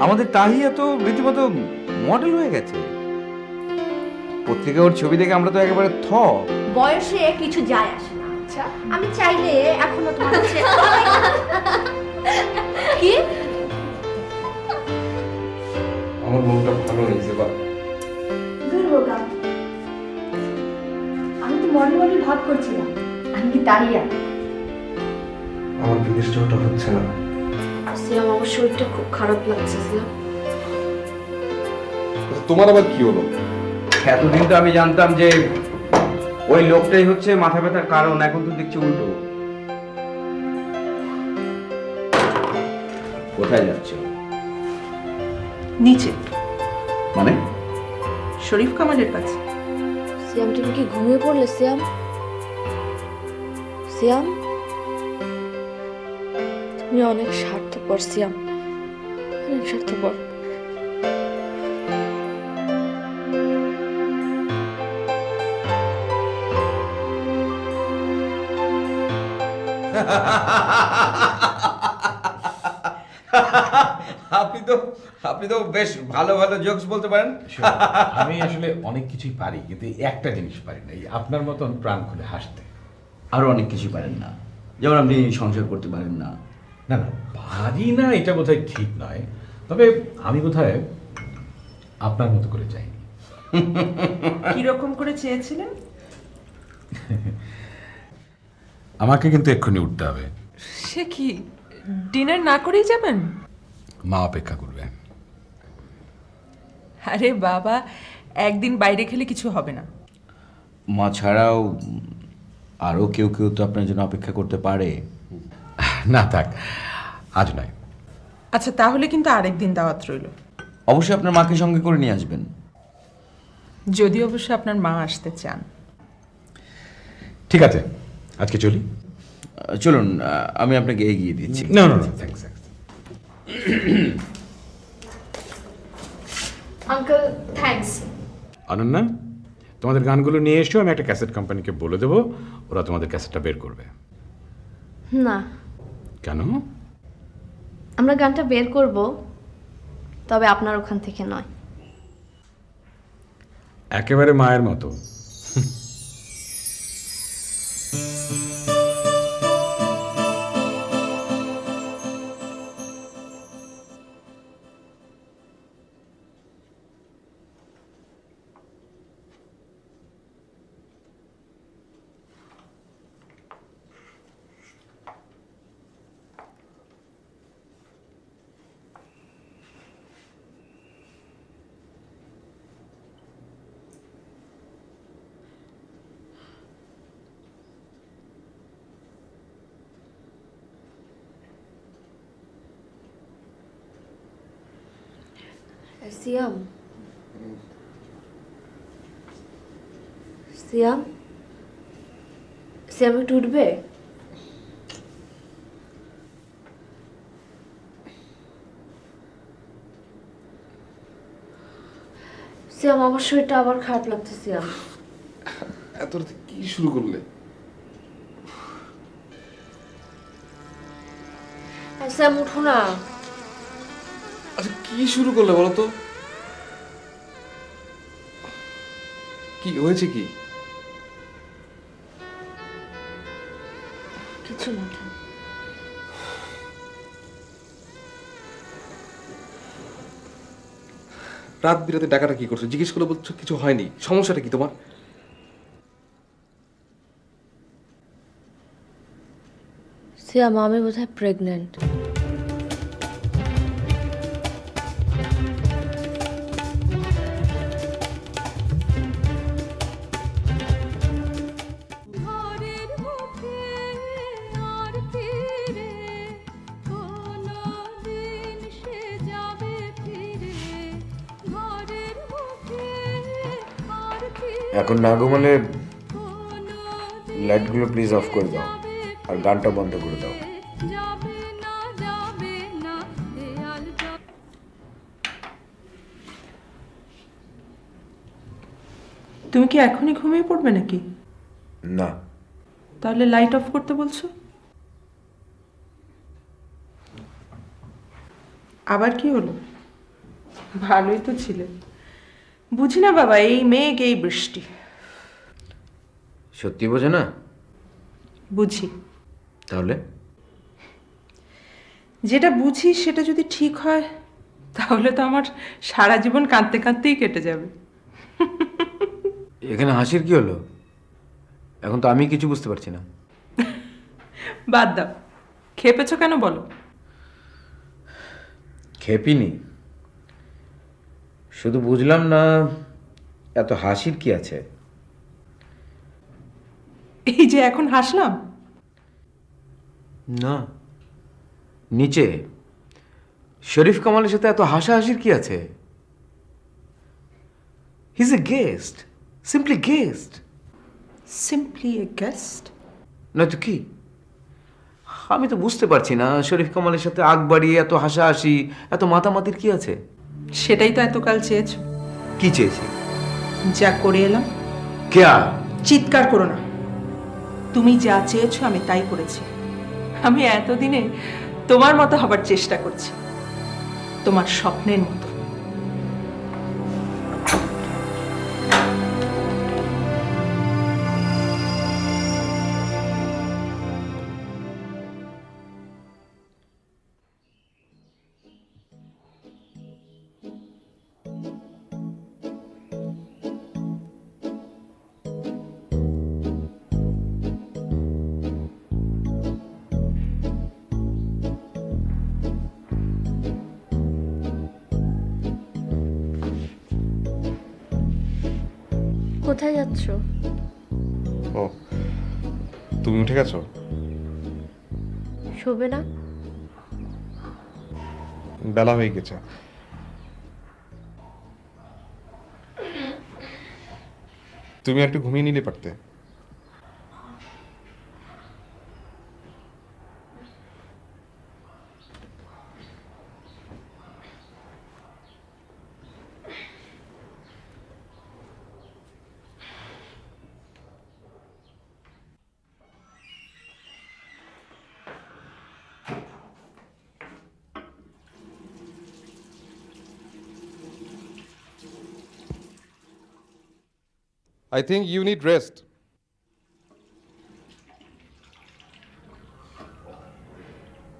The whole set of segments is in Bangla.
আমাদের তাহিয়া তো রীতিমতো মডেল হয়ে গেছে। পত্রিকায় ওর ছবি দেখে আমরা তো একেবারে বয়সে কিছু যায় আসে না। আচ্ছা আমি চাইলে এখনো তোমার কাছে কি আমার মনটা ভালো হয়েছে বা দুর্গা, আমি তো মনে মনে ভাব করছিলাম আমি কি তাহিয়া। আমার বিবেচনাটা হচ্ছে না। সিয়াম, আমার শরীরটা খুব খারাপ লাগছে সিয়াম। তোমার আবার কি হলো? এতদিন তো আমি জানতাম যে ওই লোকটাই হচ্ছে মাথা ব্যথার কারণ, এখন তো দেখছি উল্টো। কোথায় যাচ্ছে? নিচে, মানে? শরীফ কামালের কাছে। সিয়াম তুমি কি ঘুমিয়ে পড়লে সিয়াম? সিয়াম তুমি অনেক স্বার্থপর সিয়াম, অনেক স্বার্থপর। আপনি তো বেশ ভালো ভালো জোকস বলতে পারেন। আমি আসলে অনেক কিছুই পারি, কিন্তু এই একটা জিনিস পারি না, এই আপনার মতন প্রাণ খুলে হাসতে। আরো অনেক কিছু পারেন না, যেমন আপনি সংসার করতে পারেন না। না না, পারি না এটা বোধহয় ঠিক নয়, তবে আমি বোধহয় আপনার মতো করে চাইনি। কিরকম করে চেয়েছিলেন? আমাকে কিন্তু এক্ষুনি উঠতে হবে। সে কি, ডিনার না করেই যাবেন? মা অপেক্ষা করবে। আরে বাবা, একদিন বাইরে খেলে কিছু হবে না। মা ছাড়াও আরো কেউ কেউ তো আপনার জন্য অপেক্ষা করতে পারে। না থাক, আজ নয়। আচ্ছা তাহলে কিন্তু আরেকদিন দাওয়াত রইল। অবশ্যই আপনার মাকে সঙ্গে করে নিয়ে আসবেন। যদি অবশ্য আপনার মা আসতে চান। ঠিক আছে, আজকে চলি। চলুন, আমি আপনাকে এগিয়ে দিচ্ছি। না না থ্যাংকস। Uncle thanks. অনন্যা, তোমাদের গানগুলো নিয়ে এসো, আমি একটা ক্যাসেট কোম্পানিকে বলে দেবো, ওরা তোমাদের ক্যাসেটটা বের করবে। না, কেন? আমরা গানটা বের করব, তবে আপনার ওখান থেকে নয়। একেবারে মায়ের মতো। সিয়াম, সিয়াম, সিয়াম একটু উঠবে? সিয়াম, আমার শরীরটা আবার খারাপ লাগছে সিয়াম। এত রাতে কি শুরু করলে? সিয়াম উঠো না। আচ্ছা কি শুরু করলে বলো তো? কি হয়েছে? কি কিছু না। রাত বিরাতে ডাকাটা কি করছো? জিজ্ঞেস করে বলছো কিছু হয়নি। সমস্যাটা কি তোমার? সিয়াম, আমি বোধহয় প্রেগন্যান্ট। এখন না ঘুমালে লাইটগুলো প্লিজ অফ করে দাও আর গানটা বন্ধ করে দাও। তুমি কি এখনই ঘুমিয়ে পড়বে নাকি? না, তাহলে লাইট অফ করতে বলছো? আবার কি হলো? ভালোই তো ছিলে। বুঝি না বাবা, এই মেঘ এই বৃষ্টি। সত্যি বোঝে না? বুঝি। তাহলে যেটা বুঝি সেটা যদি ঠিক হয় তাহলে তো আমার সারা জীবন কাঁদতে কাঁদতেই কেটে যাবে। এখানে হাসির কি হলো? এখন তো আমি কিছু বুঝতে পারছি না। বাদ দাও, খেপেছো কেন বলো? খেপিনি, শুধু বুঝলাম না এত হাসির কি আছে। এই যে এখন হাসলাম। না, নিচে শরীফ কামালের সাথে এত হাসাহাসির কি আছে? He is a guest, simply guest. Simply a guest? নয়তো কি? আমি তো বুঝতে পারছি না শরীফ কামালের সাথে আগ বাড়িয়ে এত হাসাহাসি, এত মাতামাতির কি আছে? সেটাই তো এতকাল চেয়েছো। কি চেয়েছি? যা করে এলাম। ক্যা? চিৎকার করো না। তুমি যা চেয়েছো আমি তাই করেছি। আমি এতদিনে তোমার মতো হবার চেষ্টা করছি, তোমার স্বপ্নের মতো। কোথায় যাচ্ছ? ও, তুমি উঠে গেছো? শোবে না? বেলা হয়ে গেছে। তুমি একটু ঘুমিয়ে নিলে পারতে। I think you need rest.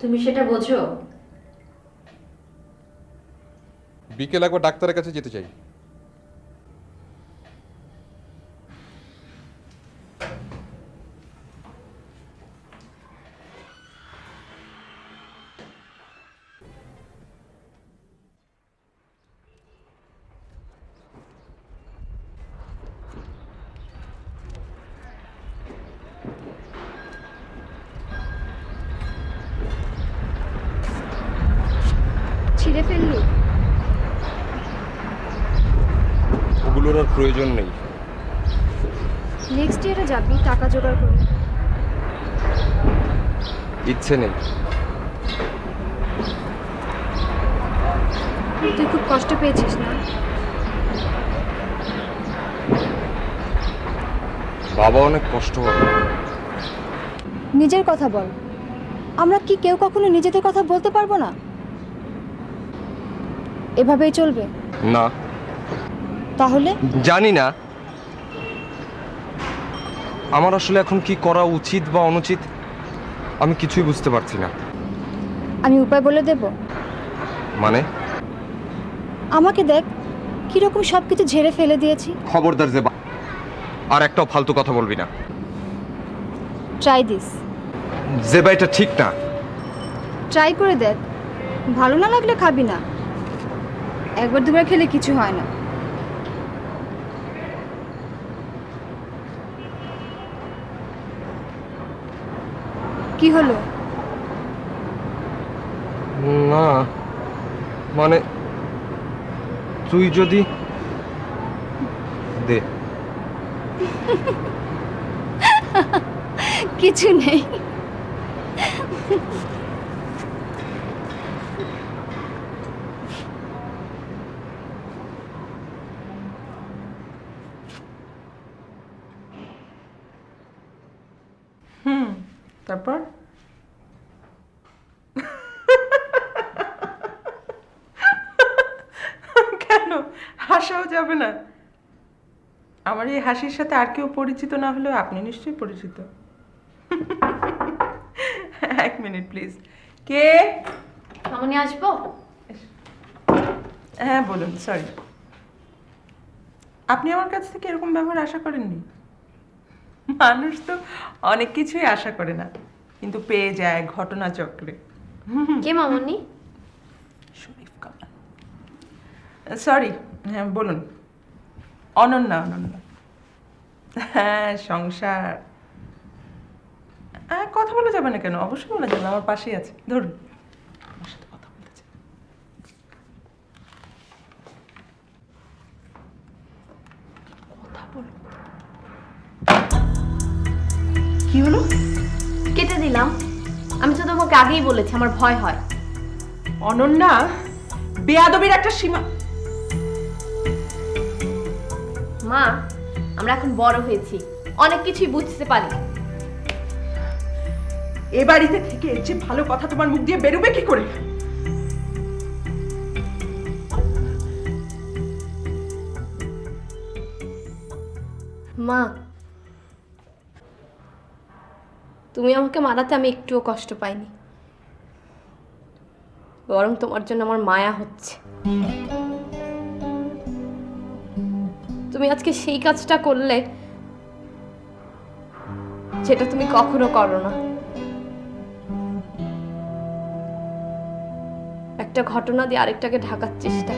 তুমি সেটা বোঝো? বিকেল একবার ডাক্তারের কাছে যেতে চাই। ছিঁড়ে ফেললি? ওগুলোর আর প্রয়োজন নেই। নেক্সট ইয়ারে যাবি টাকা জোগাড় করে। ইচ্ছে নেই। তুই খুব কষ্ট পেয়েছিস না? বাবা অনেক কষ্ট হবে। নিজের কথা বল। আমরা কি কেউ কখনো নিজেদের কথা বলতে পারবো না? এভাবেই চলবে? না, তাহলে জানি না আমার আসলে এখন কি করা উচিত বা অনুচিত, আমি কিছুই বুঝতে পারছি না। আমি উপায় বলে দেব? মানে? আমাকে দেখ, কিরকম সব কিছু ঝেড়ে ফেলে দিয়েছি। খবরদার জেবা, আর একটাও ফালতু কথা বলবি না। Try this. জেবা, এটা ঠিক না। ট্রাই করে দেখ, ভালো না লাগলে খাবি না। একবার দুবার খেলে কিছু হয় না। কি হলো? না মানে তুই যদি দে। কিছু নেই। তারপর কেন হাসাও যাবে না? আমার এই হাসির সাথে আর কেউ পরিচিত না হলেও আপনি নিশ্চয়ই পরিচিত। এক মিনিট প্লিজ। কে? মামনি আসবো? হ্যাঁ বলুন। সরি, আপনি আমার কাছ থেকে এরকম ব্যবহার আশা করেননি। মানুষ তো অনেক কিছুই আশা করে না, কিন্তু পেয়ে যায় ঘটনাচক্রে। কে মামনি? শরীফ কামাল। সরি, হ্যাঁ বলুন। অনন্যা। অনন্যা, হ্যাঁ সংসার। কথা বলা যাবে না কেন? অবশ্যই বলা যাবে, আমার পাশেই আছে। ধরুন, আমার সাথে কথা বলতে চাই। কথা বলুন। কি হলো? কেটে দিলাম। আমি তো তোমাকে আগেই বলেছি আমার ভয় হয়। অনন্যা, বেয়াদবির একটা সীমা। মা, আমরা এখন বড় হয়েছি, অনেক কিছুই বুঝতে পারি। এ বাড়িতে থেকে এর চেয়ে ভালো কথা তোমার মুখ দিয়ে বেরোবে কি করে? মা, তুমি আমাকে মারাতে আমি একটুও কষ্ট পাইনি, বরং তোমার জন্য আমার মায়া হচ্ছে। তুমি আজকে সেই কাজটা করলে যেটা তুমি কখনো করো না। একটা ঘটনা দিয়ে আরেকটাকে ঢাকার চেষ্টা।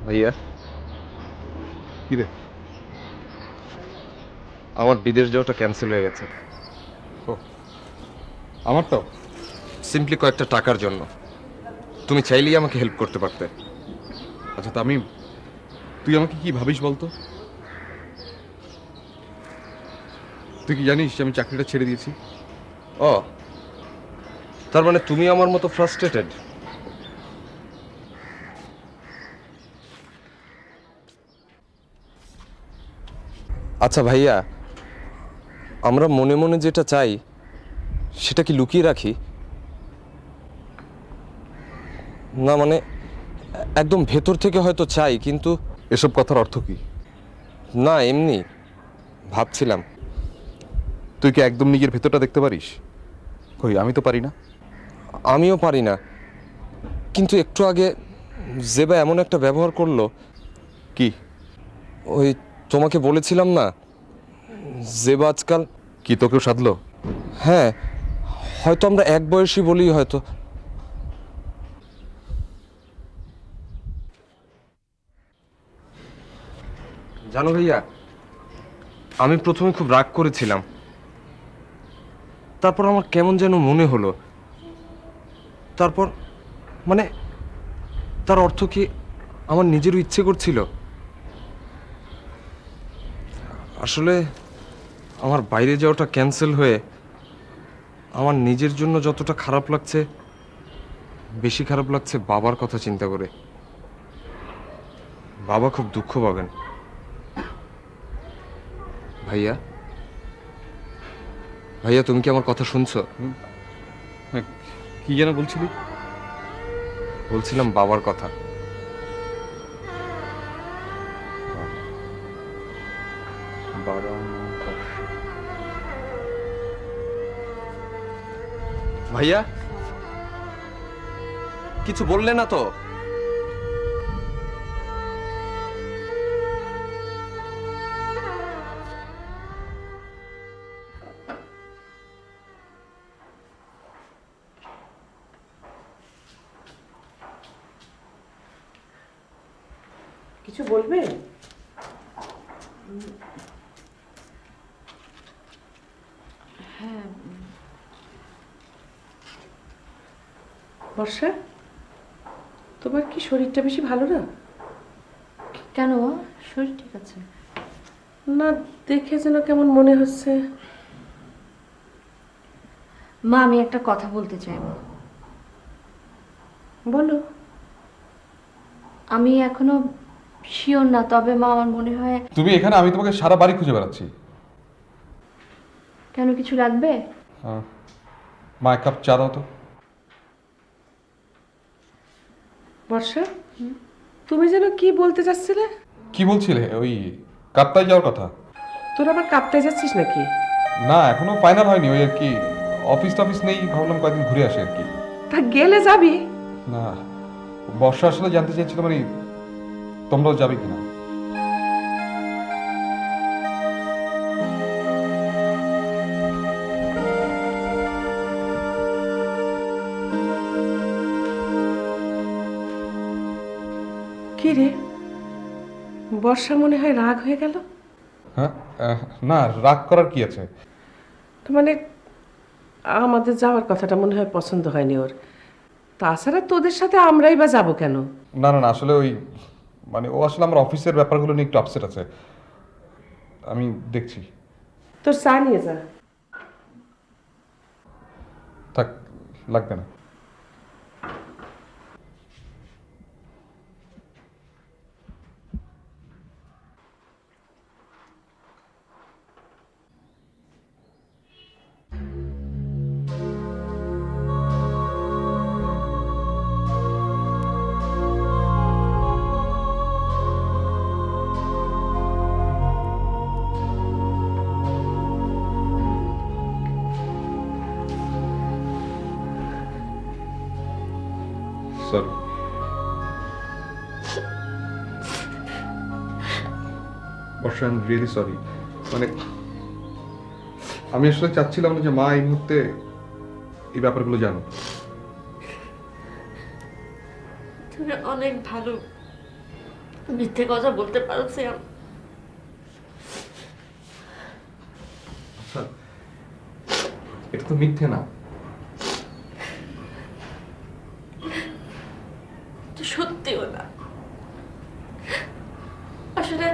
ভাইয়া, কি রে? আমার বিদেশ যাওয়াটা ক্যান্সেল হয়ে গেছে। আমারটাও? সিম্পলি কয়েকটা টাকার জন্য। তুমি চাইলেই আমাকে হেল্প করতে পারতে। আচ্ছা, তা তুই আমাকে কি ভাবিস বলতো? তুই কি জানিস যে আমি চাকরিটা ছেড়ে দিয়েছি? ও, তার মানে তুমি আমার মতো ফ্রাস্ট্রেটেড? আচ্ছা ভাইয়া, আমরা মনে মনে যেটা চাই সেটা কি লুকিয়ে রাখি? না মানে একদম ভেতর থেকে হয়তো চাই, কিন্তু এসব কথার অর্থ কি? না, এমনি ভাবছিলাম। তুই কি একদম নিজের ভেতরটা দেখতে পারিস? কই, আমি তো পারি না। আমিও পারি না, কিন্তু একটু আগে জেবা এমন একটা ব্যবহার করলো। কি? ওই তোমাকে বলেছিলাম না, জেবা আজকাল। কি তোকেও সাধলো? হ্যাঁ, হয়তো আমরা এক বয়সী বলি হয়তো। জানো ভাইয়া, আমি প্রথমে খুব রাগ করেছিলাম, তারপর আমার কেমন যেন মনে হলো। তারপর মানে তার অর্থ কি আমার নিজেরও ইচ্ছে করছিল। আসলে আমার বাইরে যাওয়াটা ক্যান্সেল হয়ে আমার নিজের জন্য যতটা খারাপ লাগছে, বেশি খারাপ লাগছে বাবার কথা চিন্তা করে। বাবা খুব দুঃখ পাবেন। ভাইয়া, ভাইয়া তুমি কি আমার কথা শুনছো? হ্যাঁ, কি যেন বলছিলি? বলছিলাম বাবার কথা। ভাইয়া, কিছু বললে না তো? কিছু বলবে? বর্ষা, তোমার কি শরীরটা বেশি ভালো না? কেন মা? শরীর ঠিক আছে। না, দেখে যেন কেমন মনে হচ্ছে। মা, আমি একটা কথা বলতে চাই। বলো। আমি এখনো শিওর না, তবে মা আমার মনে হয়। তুমি এখানে, আমি তোমাকে সারা বাড়ি খুঁজে বেড়াচ্ছি। কেন, কিছু লাগবে? মা, এক কাপ চা দাও তো। বর্ষা, তুমি যেন কি বলতে চাচ্ছিলে? কি বলছিলে? ওই কাপ্তাই যাওয়ার কথা। তোর আবার কাঁপতে যাচ্ছিস নাকি? না, এখনো ফাইনাল হয়নি। ওই আর কি, অফিস টফিস নেই, ভাবলাম কয়েকদিন ঘুরে আসি আর কি। তা গেলে যাবি? না, বর্ষা আসলে জানতে চাইছিল মানে তোমরাও যাবে কিনা। কি রে, বর্ষা মনে হয় রাগ হয়ে গেল? হ্যাঁ, না, রাগ করার কি আছে? মানে আমাদের যাওয়ার কথাটা মনে হয় পছন্দ হয়নি ওর। তাছাড়া তোদের সাথে আমরাই বা যাবো কেন? না না না, আসলে ওই মানে ও আসলে আমার অফিসের ব্যাপারগুলো নিয়ে একটু আপসেট আছে। আমি দেখছি। তোর চা নিয়ে যা। থাক, লাগবে না। Sorry. Barsha, I am really sorry. মানে আমি আসলে চাচ্ছিলাম না যে মা এই মুহূর্তে এই ব্যাপারগুলো জানো। তুমি অনেক ভালো মিথ্যে কথা বলতে পারো সিয়াম। আচ্ছা, এটা তো মিথ্যে না। সত্যিও না। আসলে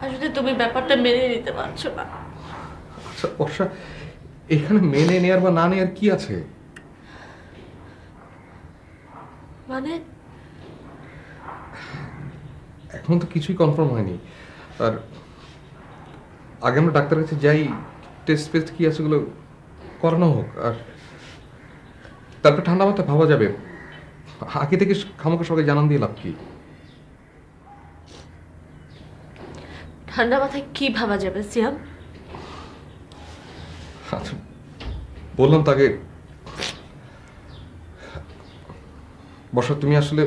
আসলে তুমি ব্যাপারটা মেনে নিতে পারছো না। আচ্ছা বর্ষা, এখানে মেনে নেয়ার বা না নেয়ার কি আছে? মানে এখন তো কিছুই কনফার্ম হয়নি। আর আগে আমরা ডাক্তারের কাছে যাই, টেস্ট ফেস্ট কি আছে ওগুলো করানো হোক, আর তারপর ঠান্ডা মাথায় ভাবা যাবে। আগে থেকে খামোকে সবাই জানান দিয়ে লাভ কি? ঠান্ডা মাথায় কি ভাবা যাবে সিয়াম? আচ্ছা, বললাম তাকে। বর্ষা, তুমি আসলে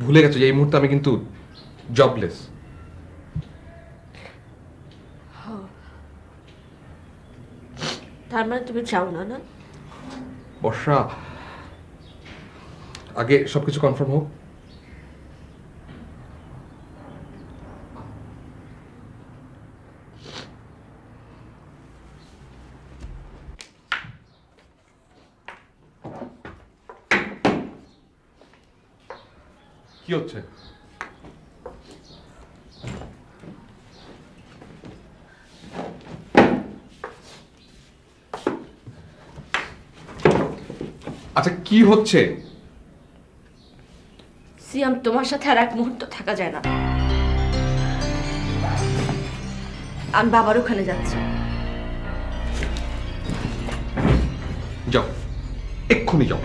ভুলে গেছো যে এই মুহূর্তে আমি কিন্তু জবলেস। তার মানে তুমি চাও না? না, বর্ষা, আগে সবকিছু কনফার্ম হোক। কি হচ্ছে? আচ্ছা, কি হচ্ছে? সিয়াম, তোমার সাথে আর এক মুহূর্ত থাকা যায় না। আমি বাবার ওখানে যাচ্ছি। যাও, এক্ষুনি যাও।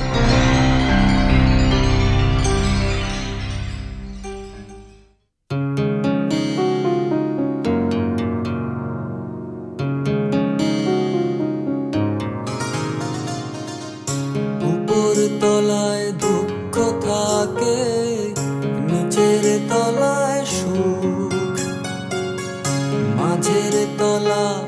উপর তলায় love